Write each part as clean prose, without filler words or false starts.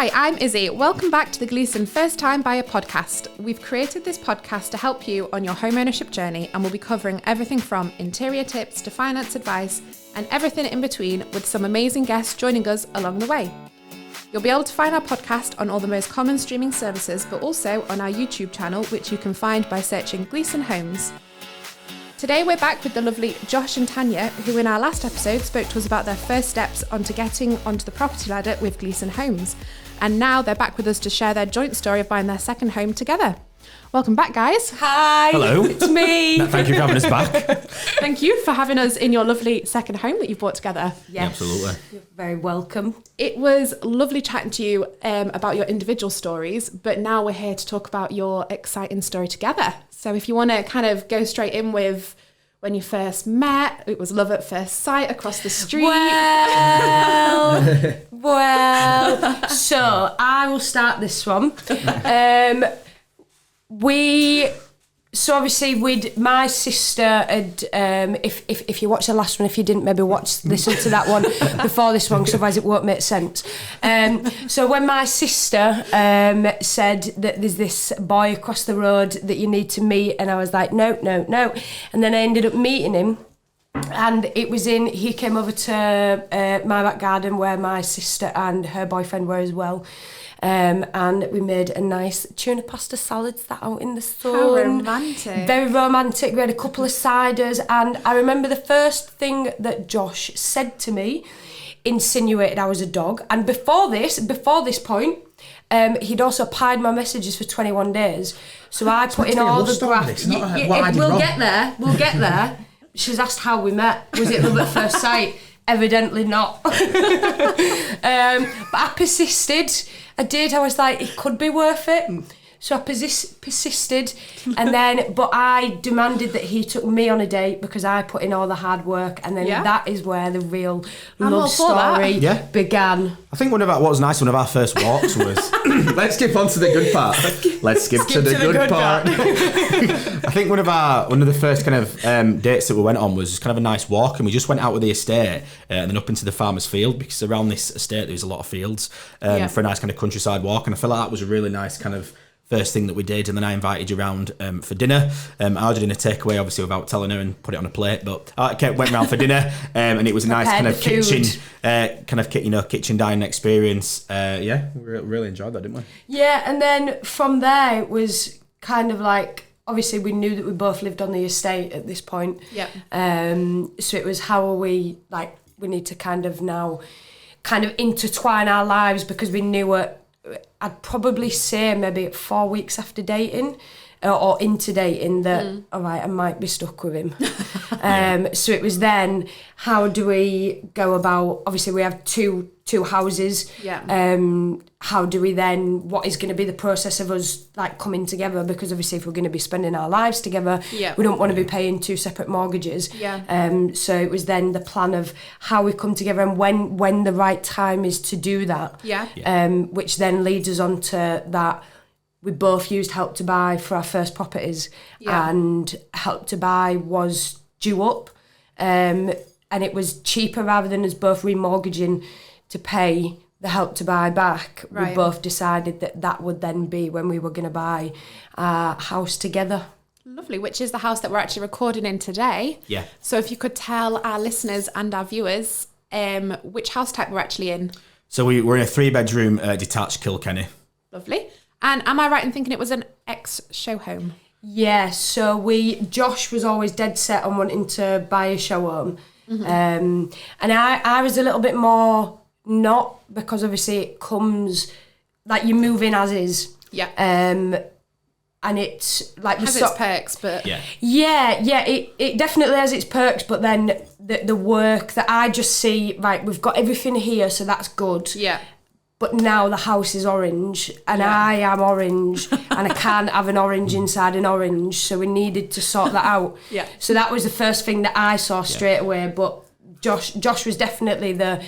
Hi, I'm Izzy. Welcome back to the Gleeson First Time Buyer podcast. We've created this podcast to help you on your home ownership journey, and we'll be covering everything from interior tips to finance advice and everything in between, with some amazing guests joining us along the way. You'll be able to find our podcast on all the most common streaming services, but also on our YouTube channel, which you can find by searching Gleeson Homes. Today we're back with the lovely Josh and Tania, who in our last episode spoke to us about their first steps onto getting onto the property ladder with Gleeson Homes. And now they're back with us to share their joint story of buying their second home together. Welcome back, guys. Hi. Hello. It's me. Thank you for having us back. Thank you for having us in your lovely second home that you've bought together. Yes. Absolutely. You're very welcome. It was lovely chatting to you about your individual stories, but now we're here to talk about your exciting story together. So if you want to kind of go straight in with when you first met, it was love at first sight across the street. Well, so I will start this one. So obviously with my sister had, if you watch the last one, if you didn't, maybe listen to that one before this one, because otherwise it won't make sense. So when my sister said that there's this boy across the road that you need to meet, and I was like, no. And then I ended up meeting him. And he came over to my back garden where my sister and her boyfriend were as well. And we made a nice tuna pasta salad sat out in the sun. How romantic. Very romantic. We had a couple of ciders, and I remember the first thing that Josh said to me insinuated I was a dog. And before this point, he'd also pied my messages for 21 days. So I put in all the graph. We'll get there. She's asked how we met. Was it love at first sight? Evidently not. But I persisted. I did. I was like, it could be worth it. So I persisted, but I demanded that he took me on a date because I put in all the hard work, and then that is where the real love story began. I think one of our first walks was. Let's skip on to the good part. Let's skip to the good part. I think one of the first kind of dates that we went on was kind of a nice walk, and we just went out with the estate and then up into the farmer's field, because around this estate there's a lot of fields for a nice kind of countryside walk, and I felt like that was a really nice kind of first thing that we did. And then I invited you around for dinner. I ordered in a takeaway, obviously without telling her, and put it on a plate, but I went round for dinner, and it was a nice kind of kitchen dining experience. We really enjoyed that, didn't we? Yeah, and then from there it was kind of like, obviously we knew that we both lived on the estate at this point. Yeah. So it was, how are we, like, we need to kind of now kind of intertwine our lives, because we knew it. I'd probably say maybe 4 weeks after dating or into dating that, all right, I might be stuck with him. So it was then, how do we go about, obviously we have two houses. Yeah. How do we then, what is going to be the process of us like coming together? Because obviously if we're going to be spending our lives together, we don't want to be paying two separate mortgages. Yeah. So it was then the plan of how we come together and when the right time is to do that. Yeah. Which then leads us on to that. We both used Help to Buy for our first properties, and Help to Buy was due up, and it was cheaper rather than us both remortgaging to pay the Help to Buy back. Right. We both decided that would then be when we were going to buy our house together. Lovely, which is the house that we're actually recording in today. Yeah. So if you could tell our listeners and our viewers which house type we're actually in. So we're in a 3-bedroom detached Kilkenny. Lovely. And am I right in thinking it was an ex-show home? Yeah, so Josh was always dead set on wanting to buy a show home. And I was a little bit more not, because obviously it comes, like, you move in as is. Yeah. And it's like has its perks, but it definitely has its perks, but then the work that I just see, right, we've got everything here, so that's good. Yeah. But now the house is orange, and I am orange, and I can't have an orange inside an orange, so we needed to sort that out. Yeah. So that was the first thing that I saw straight away, but Josh was definitely the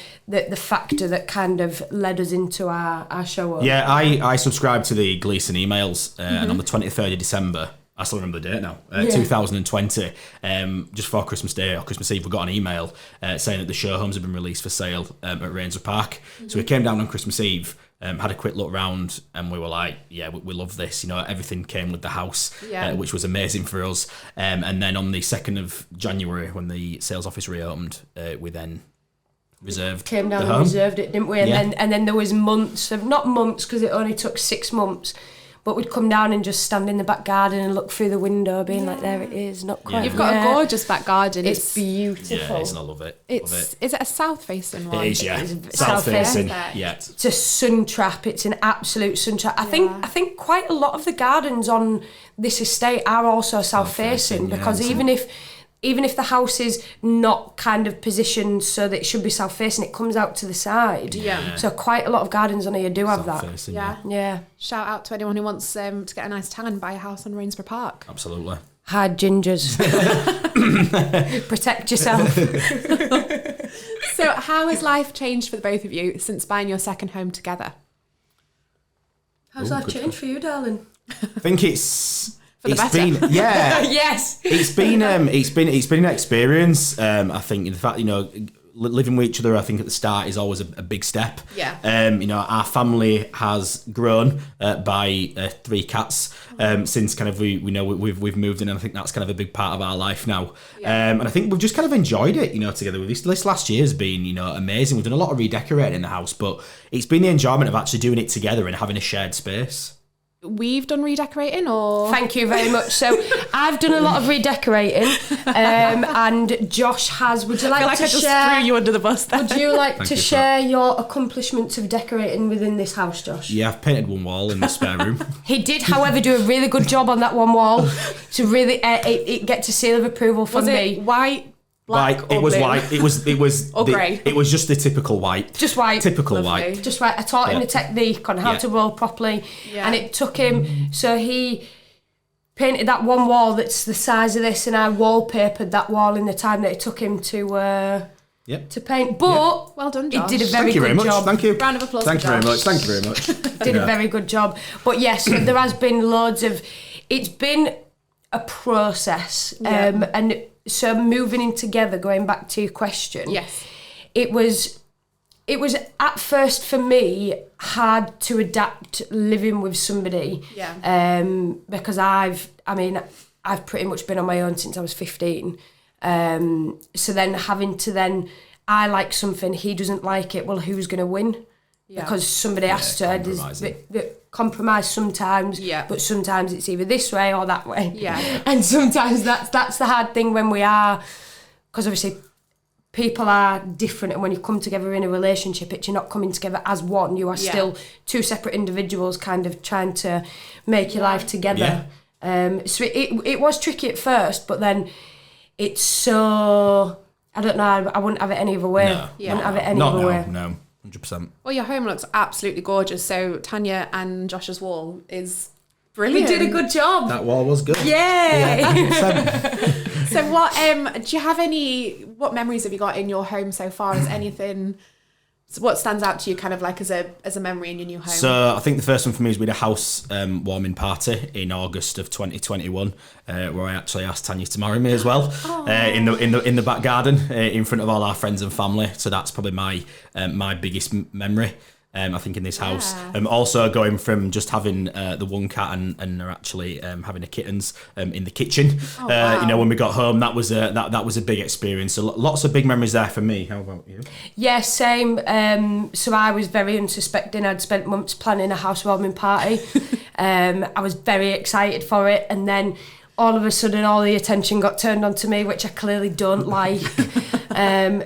factor that kind of led us into our show up. Yeah, I subscribed to the Gleeson emails, and on the 23rd of December, I still remember the date now, 2020, just before Christmas Day or Christmas Eve, we got an email saying that the show homes had been released for sale at Rainsford Park. So we came down on Christmas Eve, had a quick look round, and we were like, yeah, we love this. You know, everything came with the house, which was amazing for us. And then on the 2nd of January, when the sales office reopened, we then came down and reserved it, didn't we? And then there was months of, not months because it only took 6 months, but we'd come down and just stand in the back garden and look through the window, being like, there it is, not quite. You've got a gorgeous back garden. It's beautiful. Yeah, I love it. Is it a south-facing one? It is, yeah. South-facing. Yeah. It's a sun trap. It's an absolute sun trap. I think quite a lot of the gardens on this estate are also south-facing, because even if the house is not kind of positioned so that it should be south-facing, it comes out to the side. Yeah. So quite a lot of gardens on here do have that. Yeah. Shout out to anyone who wants to get a nice tan, buy a house on Rainsborough Park. Absolutely. Hide gingers. Protect yourself. So how has life changed for the both of you since buying your second home together? How's life changed for you, darling? I think it's better. been Yes. It's been an experience. I think, in fact, you know, living with each other, I think at the start is always a big step. Yeah. You know, our family has grown by 3 cats since kind of we know we've moved in, and I think that's kind of a big part of our life now. Yeah. And I think we've just kind of enjoyed it, you know, together. With this last year has been, you know, amazing. We've done a lot of redecorating in the house, but it's been the enjoyment of actually doing it together and having a shared space. We've done redecorating, or? Thank you very much. So I've done a lot of redecorating, and Josh has. Would you like to I share? just threw you under the bus there. Would you like to share your accomplishments of decorating within this house, Josh? Yeah, I've painted one wall in the spare room. He did, however, do a really good job on that one wall to really it gets a seal of approval from me. Was it white? Black, white. It was blue? white. It was or grey. It was just the typical white. Just white. Typical Lovely. white. Just white. I taught him the technique on how to roll properly, and it took him. So he painted that one wall that's the size of this, and I wallpapered that wall in the time that it took him to paint. But well done, Josh. He did a very good job. Thank you. Round of applause. Thank you for very Josh. much. Thank you very much. Did a very good job. But yes, there has been loads of. It's been a process, and so moving in together. Going back to your question, yes, it was at first for me hard to adapt living with somebody. Yeah. Because I've pretty much been on my own since I was 15. So then having to I like something, he doesn't like it. Well, who's going to win? Yeah. Because somebody has to compromise sometimes, but sometimes it's either this way or that way. Yeah. And sometimes that's the hard thing when we are, because obviously people are different, and when you come together in a relationship, you're not coming together as one. You are still 2 separate individuals kind of trying to make your life together. Yeah. So it was tricky at first, but then it's so, I don't know, I wouldn't have it any other way. No. Wouldn't have it any other way. No. 100%. Well, your home looks absolutely gorgeous. So Tania and Josh's wall is brilliant. We did a good job. That wall was good. Yay! So what do you have what memories have you got in your home so far? Is anything, what stands out to you kind of like as a memory in your new home? So I think the first one for me is we had a house warming party in August of 2021, where I actually asked Tania to marry me as well, in the back garden in front of all our friends and family. So that's probably my biggest memory. I think in this house. Also going from just having the one cat and they're actually having a kittens in the kitchen. Wow. You know, when we got home, that was a big experience. So lots of big memories there for me. How about you? Yeah, same. So I was very unsuspecting. I'd spent months planning a housewarming party. I was very excited for it, and then all of a sudden all the attention got turned onto me, which I clearly don't like. And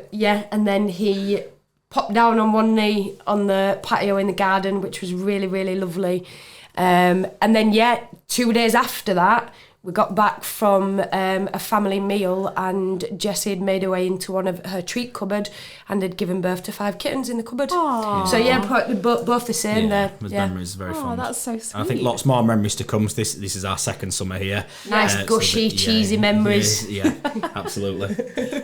then he popped down on one knee on the patio in the garden, which was really, really lovely. And then, 2 days after that, we got back from a family meal, and Jessie had made her way into one of her treat cupboard and had given birth to 5 kittens in the cupboard. Aww. So both the same there. Those memories are very fun. Oh, that's so sweet. And I think lots more memories to come. This is our second summer here. Nice gushy, cheesy memories. Yeah, absolutely.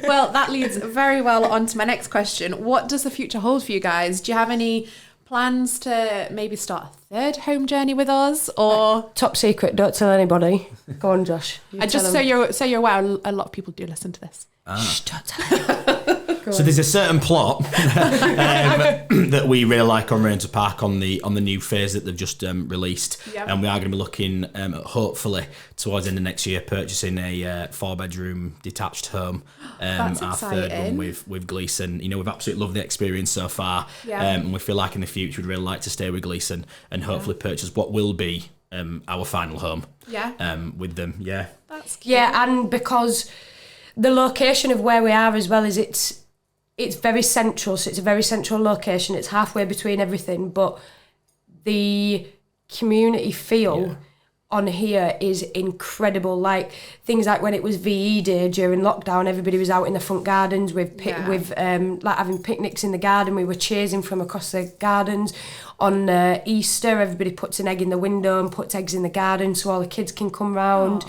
Well, that leads very well on to my next question. What does the future hold for you guys? Do you have any plans to maybe start a 3rd home journey with us, or Top secret, don't tell anybody. Go on, Josh. just so you're aware, a lot of people do listen to this. Shh, don't tell anybody. So there's a certain plot that we really like on Ranger Park on the new phase that they've just released, and we are going to be looking hopefully towards the end of next year purchasing a 4-bedroom detached home. That's our exciting. third one with Gleeson. You know, we've absolutely loved the experience so far, and we feel like in the future we'd really like to stay with Gleeson and hopefully purchase what will be our final home. With them. That's cute. Yeah, and because the location of where we are as well is it's very central, so it's a very central location. It's halfway between everything, but the community feel on here is incredible. Like things like when it was VE Day during lockdown, everybody was out in the front gardens with like having picnics in the garden. We were cheering from across the gardens. On Easter, everybody puts an egg in the window and puts eggs in the garden so all the kids can come round.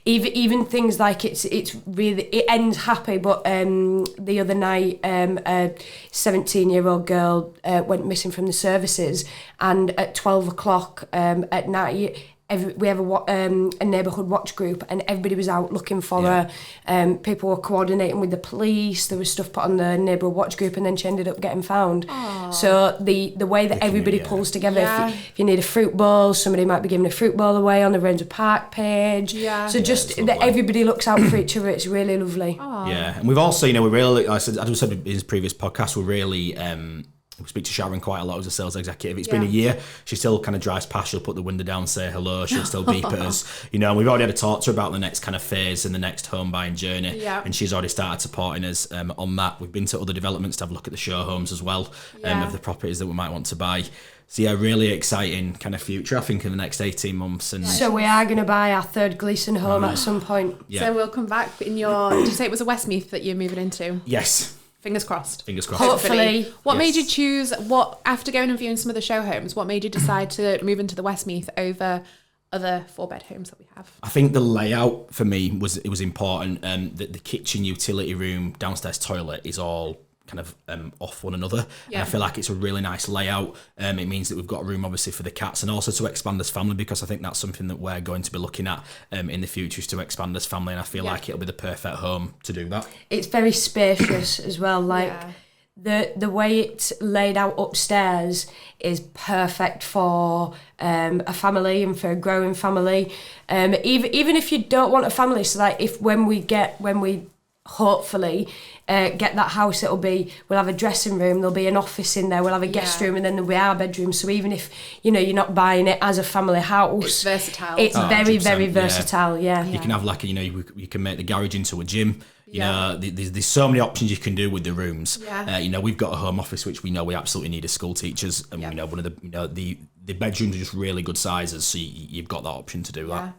Even things like it's really, it ends happy, but the other night a 17-year-old girl went missing from the services, and at 12 o'clock at night we have a neighbourhood watch group, and everybody was out looking for her. People were coordinating with the police. There was stuff put on the neighbourhood watch group, and then she ended up getting found. Aww. So the way that everybody pulls together, if you need a fruit bowl, somebody might be giving a fruit bowl away on the Ranger Park page. So just that everybody looks out for each other. It's really lovely. Aww. Yeah, and we've also, we really, I just said in his previous podcast, we're really. We speak to Sharon quite a lot as a sales executive. It's been a year. She still kind of drives past. She'll put the window down, say hello. She'll still beep at us. And we've already had a talk to her about the next kind of phase and the next home buying journey. And she's already started supporting us on that. We've been to other developments to have a look at the show homes as well of the properties that we might want to buy. So really exciting kind of future, I think, in the next 18 months. And so we are going to buy our third Gleeson home at some point. So we'll come back in your... Did you say it was a Westmeath that you're moving into? Yes. Fingers crossed. Fingers crossed. Hopefully. What made you choose, after going and viewing some of the show homes, what made you decide to move into the Westmeath over other 4-bed homes that we have? I think the layout for me was important. The kitchen, utility room, downstairs toilet is all kind of off one another. And I feel like it's a really nice layout. It means that we've got room obviously for the cats and also to expand as family, because I think that's something that we're going to be looking at in the future, is to expand as family, and I feel like it'll be the perfect home to do that. It's very spacious as well, like the way it's laid out upstairs is perfect for a family and for a growing family. Even if you don't want a family, so like when we hopefully get that house, we'll have a dressing room, there'll be an office in there, we'll have a guest room, and then there'll be our bedroom. So even if you're not buying it as a family house, it's versatile. It's very very versatile. You can have like you can make the garage into a gym. There's so many options you can do with the rooms. We've got a home office which we know we absolutely need as school teachers, and we know one of the bedrooms are just really good sizes, so you've got that option to do that.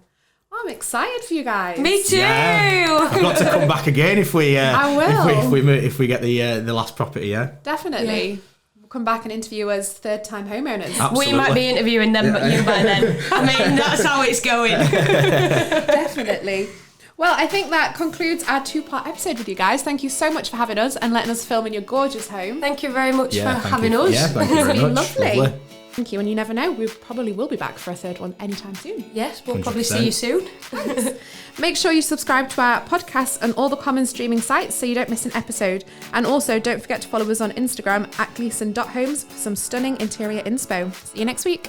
I'm excited for you guys. Me too. I've got to come back again if we. I will. If we get the last property. Definitely. We'll come back and interview as third-time homeowners. Absolutely. We might be interviewing them, but you by then. I mean, that's how it's going. Definitely. Well, I think that concludes our 2-part episode with you guys. Thank you so much for having us and letting us film in your gorgeous home. Thank you very much for having us. Yeah, thank you very much. Lovely. Thank you, and you never know, we probably will be back for a third one anytime soon. Yes, we'll 100%. probably see you soon. Make sure you subscribe to our podcast and all the common streaming sites so you don't miss an episode. And also, don't forget to follow us on Instagram at gleeson.homes for some stunning interior inspo. See you next week.